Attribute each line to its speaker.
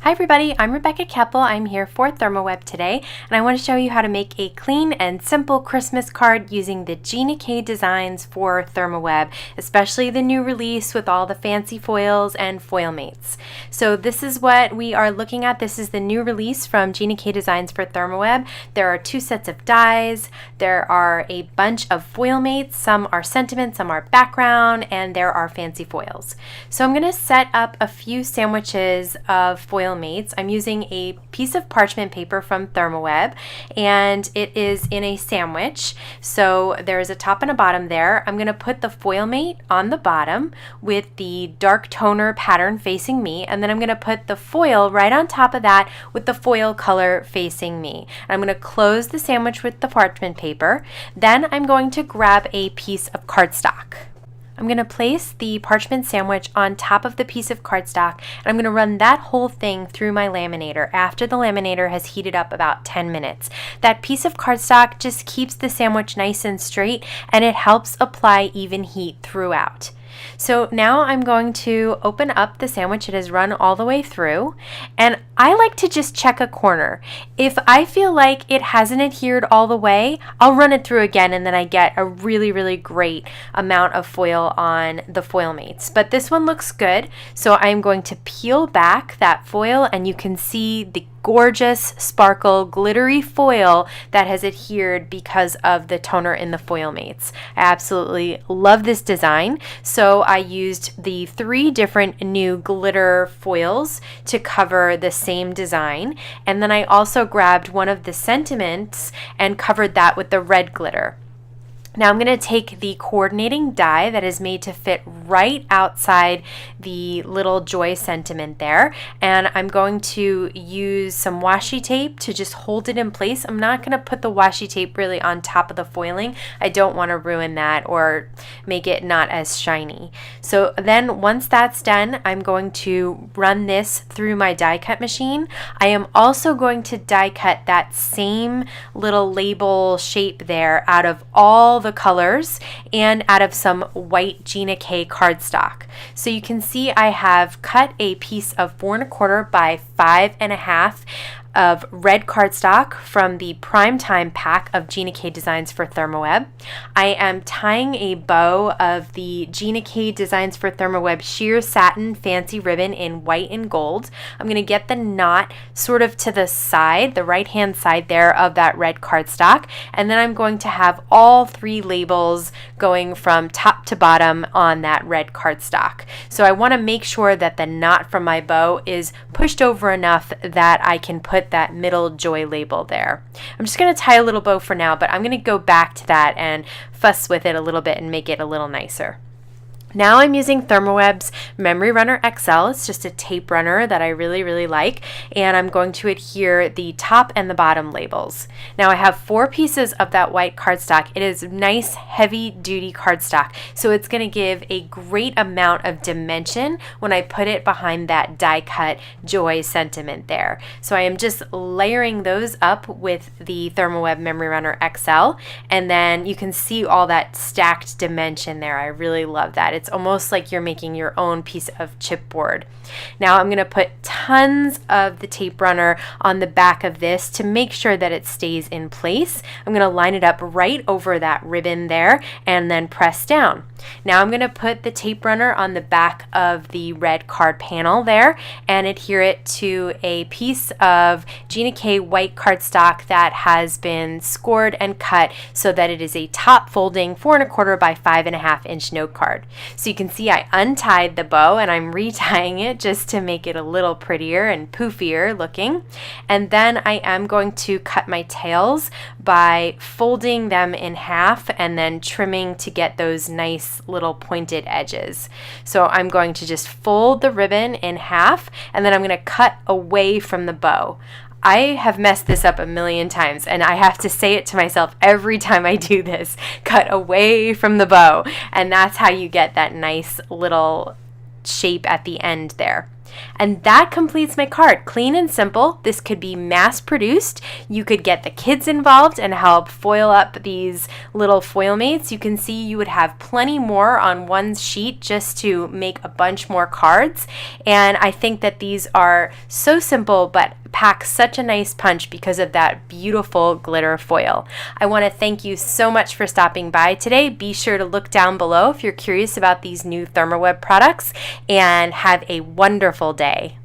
Speaker 1: Hi everybody, I'm Rebecca Keppel. I'm here for Therm O Web today, and I want to show you how to make a clean and simple Christmas card using the Gina K designs for Therm O Web, especially the new release with all the fancy foils and Foilmates. So this is what we are looking at. This is the new release from Gina K Designs for Therm O Web. There are 2 sets of dies, there are a bunch of Foilmates, some are sentiment, some are background, and there are fancy foils. So I'm going to set up a few sandwiches of Foilmates. I'm using a piece of parchment paper from Therm O Web, and it is in a sandwich. So there's a top and a bottom there. I'm going to put the Foilmate on the bottom with the dark toner pattern facing me, and then I'm going to put the foil right on top of that with the foil color facing me. I'm going to close the sandwich with the parchment paper. Then I'm going to grab a piece of cardstock. I'm going to place the parchment sandwich on top of the piece of cardstock, and I'm going to run that whole thing through my laminator after the laminator has heated up about 10 minutes. That piece of cardstock just keeps the sandwich nice and straight, and it helps apply even heat throughout. So now I'm going to open up the sandwich. It has run all the way through, and I like to just check a corner. If I feel like it hasn't adhered all the way, I'll run it through again, and then I get a really great amount of foil on the Foilmates. But this one looks good, so I'm going to peel back that foil, and you can see the gorgeous sparkle glittery foil that has adhered because of the toner in the Foilmates. I absolutely love this design, so I used the 3 different new glitter foils to cover the same design, and then I also grabbed one of the sentiments and covered that with the red glitter. Now I'm going to take the coordinating die that is made to fit right outside the little joy sentiment there, and I'm going to use some washi tape to just hold it in place. I'm not going to put the washi tape really on top of the foiling. I don't want to ruin that or make it not as shiny. So then once that's done, I'm going to run this through my die cut machine. I am also going to die cut that same little label shape there out of all the colors and out of some white Gina K cardstock. So you can see I have cut a piece of 4 1/4 by 5 1/2 of red cardstock from the Primetime pack of Gina K Designs for Therm O Web. I am tying a bow of the Gina K Designs for Therm O Web sheer satin fancy ribbon in white and gold. I'm going to get the knot sort of to the side, the right hand side there of that red cardstock, and then I'm going to have all 3 labels going from top to bottom on that red cardstock. So I want to make sure that the knot from my bow is pushed over enough that I can put that middle joy label there. I'm just going to tie a little bow for now, but I'm going to go back to that and fuss with it a little bit and make it a little nicer. Now I'm using Therm O Web's Memory Runner XL. It's just a tape runner that I really like, and I'm going to adhere the top and the bottom labels. Now I have 4 pieces of that white cardstock. It is nice heavy duty cardstock, so it's going to give a great amount of dimension when I put it behind that die cut joy sentiment there. So I am just layering those up with the Therm O Web Memory Runner XL, and then you can see all that stacked dimension there. I really love that. It's almost like you're making your own piece of chipboard. Now I'm going to put tons of the tape runner on the back of this to make sure that it stays in place. I'm going to line it up right over that ribbon there and then press down. Now I'm going to put the tape runner on the back of the red card panel there and adhere it to a piece of Gina K white cardstock that has been scored and cut so that it is a top folding 4 1/4 by 5 1/2 inch note card. So you can see I untied the bow and I'm retying it just to make it a little prettier and poofier looking. And then I am going to cut my tails by folding them in half and then trimming to get those nice little pointed edges. So I'm going to just fold the ribbon in half, and then I'm going to cut away from the bow. I have messed this up a million times, and I have to say it to myself every time I do this. Cut away from the bow, and that's how you get that nice little shape at the end there. And that completes my card. Clean and simple. This could be mass produced. You could get the kids involved and help foil up these little Foilmates. You can see you would have plenty more on one sheet just to make a bunch more cards. And I think that these are so simple but pack such a nice punch because of that beautiful glitter foil. I want to thank you so much for stopping by today. Be sure to look down below if you're curious about these new Therm O Web products, and have a wonderful day.